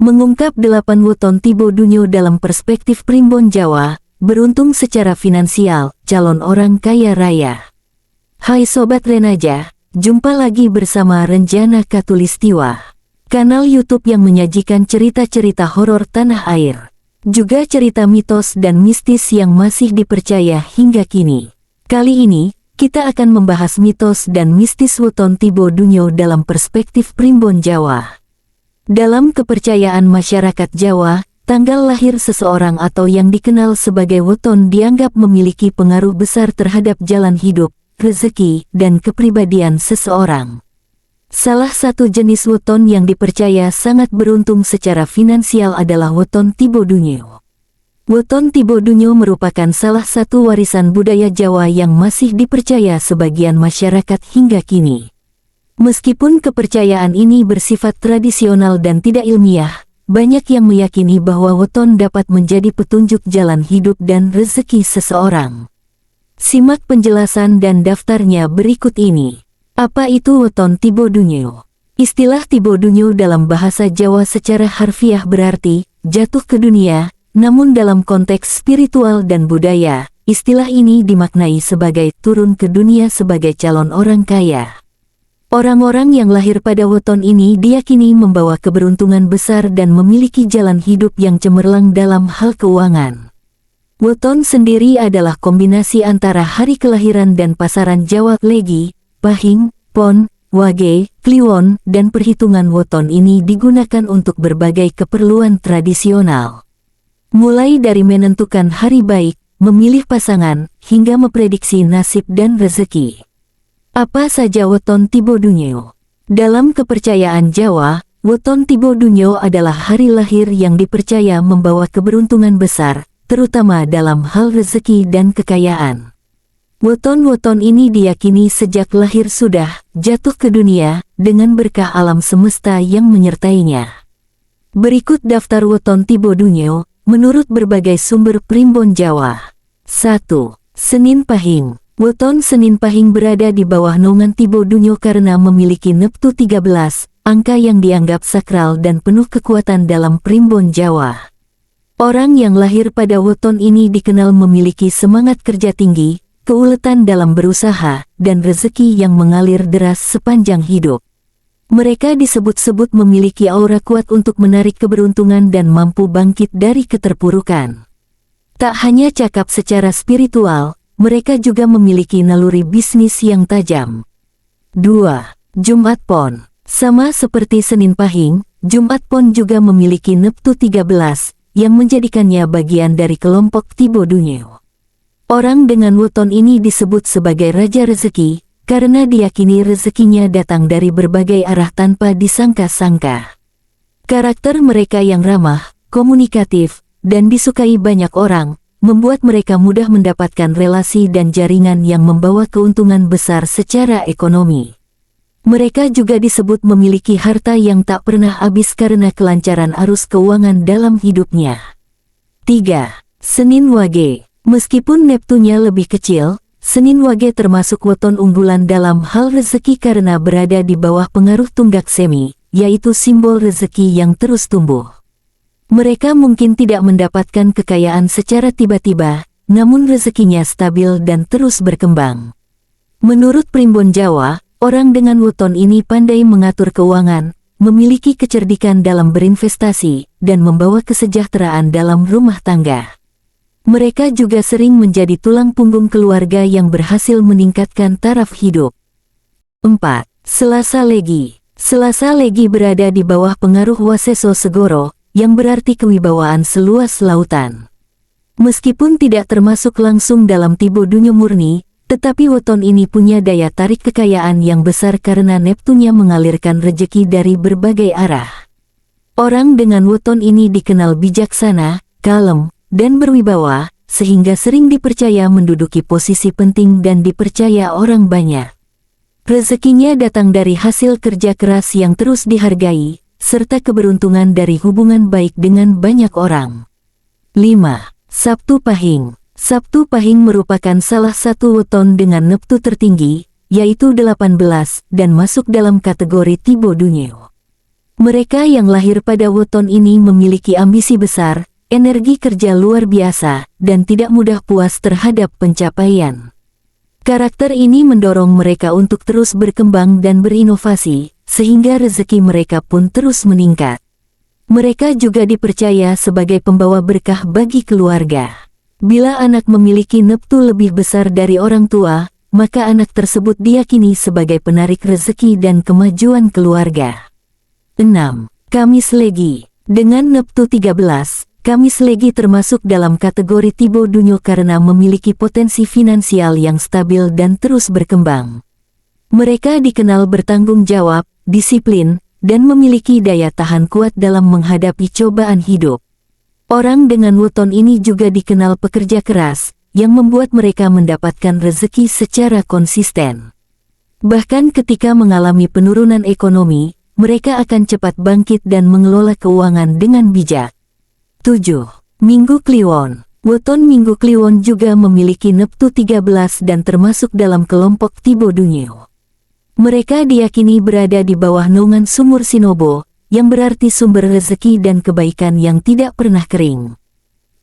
Mengungkap 8 weton Tibo Dunyo dalam perspektif Primbon Jawa, beruntung secara finansial, calon orang kaya raya. Hai Sobat Renaja, jumpa lagi bersama Renjana Katulistiwa, kanal YouTube yang menyajikan cerita-cerita horor tanah air, juga cerita mitos dan mistis yang masih dipercaya hingga kini. Kali ini, kita akan membahas mitos dan mistis weton Tibo Dunyo dalam perspektif Primbon Jawa. Dalam kepercayaan masyarakat Jawa, tanggal lahir seseorang atau yang dikenal sebagai weton dianggap memiliki pengaruh besar terhadap jalan hidup, rezeki, dan kepribadian seseorang. Salah satu jenis weton yang dipercaya sangat beruntung secara finansial adalah weton Tibo Dunyo. Weton Tibo Dunyo merupakan salah satu warisan budaya Jawa yang masih dipercaya sebagian masyarakat hingga kini. Meskipun kepercayaan ini bersifat tradisional dan tidak ilmiah, banyak yang meyakini bahwa weton dapat menjadi petunjuk jalan hidup dan rezeki seseorang. Simak penjelasan dan daftarnya berikut ini. Apa itu weton Tibo Dunyo? Istilah Tibo Dunyo dalam bahasa Jawa secara harfiah berarti jatuh ke dunia, namun dalam konteks spiritual dan budaya, istilah ini dimaknai sebagai turun ke dunia sebagai calon orang kaya. Orang-orang yang lahir pada weton ini diyakini membawa keberuntungan besar dan memiliki jalan hidup yang cemerlang dalam hal keuangan. Weton sendiri adalah kombinasi antara hari kelahiran dan pasaran Jawa, Legi, Pahing, Pon, Wage, Kliwon, dan perhitungan weton ini digunakan untuk berbagai keperluan tradisional. Mulai dari menentukan hari baik, memilih pasangan, hingga memprediksi nasib dan rezeki. Apa saja weton Tibo Dunyo? Dalam kepercayaan Jawa, weton Tibo Dunyo adalah hari lahir yang dipercaya membawa keberuntungan besar, terutama dalam hal rezeki dan kekayaan. Weton-weton ini diyakini sejak lahir sudah jatuh ke dunia dengan berkah alam semesta yang menyertainya. Berikut daftar weton Tibo Dunyo menurut berbagai sumber Primbon Jawa. 1. Senin Pahing. Weton Senin Pahing berada di bawah naungan Tibo Dunyo karena memiliki neptu 13, angka yang dianggap sakral dan penuh kekuatan dalam Primbon Jawa. Orang yang lahir pada weton ini dikenal memiliki semangat kerja tinggi, keuletan dalam berusaha, dan rezeki yang mengalir deras sepanjang hidup. Mereka disebut-sebut memiliki aura kuat untuk menarik keberuntungan dan mampu bangkit dari keterpurukan. Tak hanya cakap secara spiritual, mereka juga memiliki naluri bisnis yang tajam. 2. Jumat Pon. Sama seperti Senin Pahing, Jumat Pon juga memiliki neptu 13, yang menjadikannya bagian dari kelompok Tibo Dunyo. Orang dengan weton ini disebut sebagai Raja Rezeki, karena diyakini rezekinya datang dari berbagai arah tanpa disangka-sangka. Karakter mereka yang ramah, komunikatif, dan disukai banyak orang, membuat mereka mudah mendapatkan relasi dan jaringan yang membawa keuntungan besar secara ekonomi. Mereka juga disebut memiliki harta yang tak pernah habis karena kelancaran arus keuangan dalam hidupnya. 3. Senin Wage. Meskipun neptunya lebih kecil, Senin Wage termasuk weton unggulan dalam hal rezeki karena berada di bawah pengaruh tunggak semi, yaitu simbol rezeki yang terus tumbuh. Mereka mungkin tidak mendapatkan kekayaan secara tiba-tiba, namun rezekinya stabil dan terus berkembang. Menurut Primbon Jawa, orang dengan weton ini pandai mengatur keuangan, memiliki kecerdikan dalam berinvestasi, dan membawa kesejahteraan dalam rumah tangga. Mereka juga sering menjadi tulang punggung keluarga yang berhasil meningkatkan taraf hidup. 4. Selasa Legi. Selasa Legi berada di bawah pengaruh Waseso Segoro, yang berarti kewibawaan seluas lautan. Meskipun tidak termasuk langsung dalam Tibo Dunyo murni, tetapi weton ini punya daya tarik kekayaan yang besar karena neptunya mengalirkan rejeki dari berbagai arah. Orang dengan weton ini dikenal bijaksana, kalem, dan berwibawa, sehingga sering dipercaya menduduki posisi penting dan dipercaya orang banyak. Rezekinya datang dari hasil kerja keras yang terus dihargai, serta keberuntungan dari hubungan baik dengan banyak orang. 5. Sabtu Pahing. Sabtu Pahing merupakan salah satu weton dengan neptu tertinggi, yaitu 18, dan masuk dalam kategori Tibo Dunyo. Mereka yang lahir pada weton ini memiliki ambisi besar, energi kerja luar biasa, dan tidak mudah puas terhadap pencapaian. Karakter ini mendorong mereka untuk terus berkembang dan berinovasi, sehingga rezeki mereka pun terus meningkat. Mereka juga dipercaya sebagai pembawa berkah bagi keluarga. Bila anak memiliki neptu lebih besar dari orang tua, maka anak tersebut diyakini sebagai penarik rezeki dan kemajuan keluarga. 6. Kamis Legi. Dengan neptu 13, Kamis Legi termasuk dalam kategori Tibo Dunyo karena memiliki potensi finansial yang stabil dan terus berkembang. Mereka dikenal bertanggung jawab, disiplin, dan memiliki daya tahan kuat dalam menghadapi cobaan hidup. Orang dengan weton ini juga dikenal pekerja keras, yang membuat mereka mendapatkan rezeki secara konsisten. Bahkan ketika mengalami penurunan ekonomi, mereka akan cepat bangkit dan mengelola keuangan dengan bijak. 7. Minggu Kliwon. Weton Minggu Kliwon juga memiliki neptu 13 dan termasuk dalam kelompok Tibo Dunyo. Mereka diyakini berada di bawah naungan sumur Sinobo, yang berarti sumber rezeki dan kebaikan yang tidak pernah kering.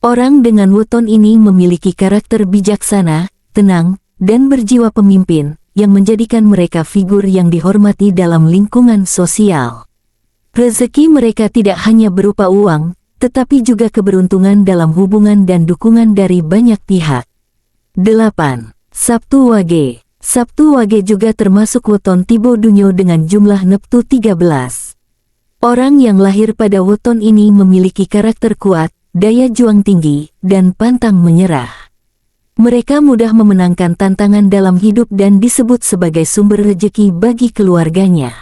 Orang dengan weton ini memiliki karakter bijaksana, tenang, dan berjiwa pemimpin, yang menjadikan mereka figur yang dihormati dalam lingkungan sosial. Rezeki mereka tidak hanya berupa uang, tetapi juga keberuntungan dalam hubungan dan dukungan dari banyak pihak. 8. Sabtu Wage. Sabtu Wage juga termasuk weton Tibo Dunyo dengan jumlah neptu 13. Orang yang lahir pada weton ini memiliki karakter kuat, daya juang tinggi, dan pantang menyerah. Mereka mudah memenangkan tantangan dalam hidup dan disebut sebagai sumber rezeki bagi keluarganya.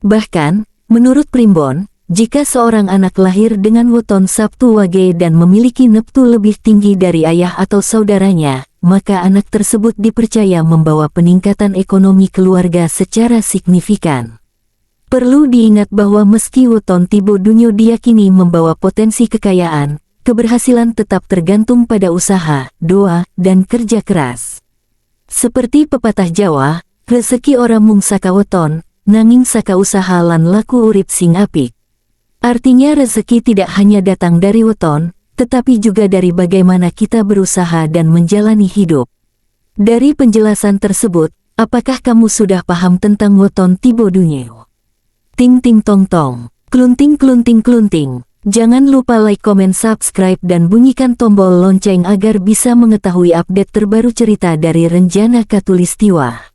Bahkan, menurut Primbon, jika seorang anak lahir dengan weton Sabtu Wage dan memiliki neptu lebih tinggi dari ayah atau saudaranya, maka anak tersebut dipercaya membawa peningkatan ekonomi keluarga secara signifikan. Perlu diingat bahwa meski weton Tibo Dunyo diyakini membawa potensi kekayaan, keberhasilan tetap tergantung pada usaha, doa, dan kerja keras. Seperti pepatah Jawa, rezeki orang mung saka weton, nanging saka usaha lan laku urip sing apik. Artinya rezeki tidak hanya datang dari weton, tetapi juga dari bagaimana kita berusaha dan menjalani hidup. Dari penjelasan tersebut, apakah kamu sudah paham tentang weton Tibo Dunyo? Ting ting tong tong, klunting klunting klunting. Jangan lupa like, komen, subscribe, dan bunyikan tombol lonceng agar bisa mengetahui update terbaru cerita dari Renjana Khatulistiwa.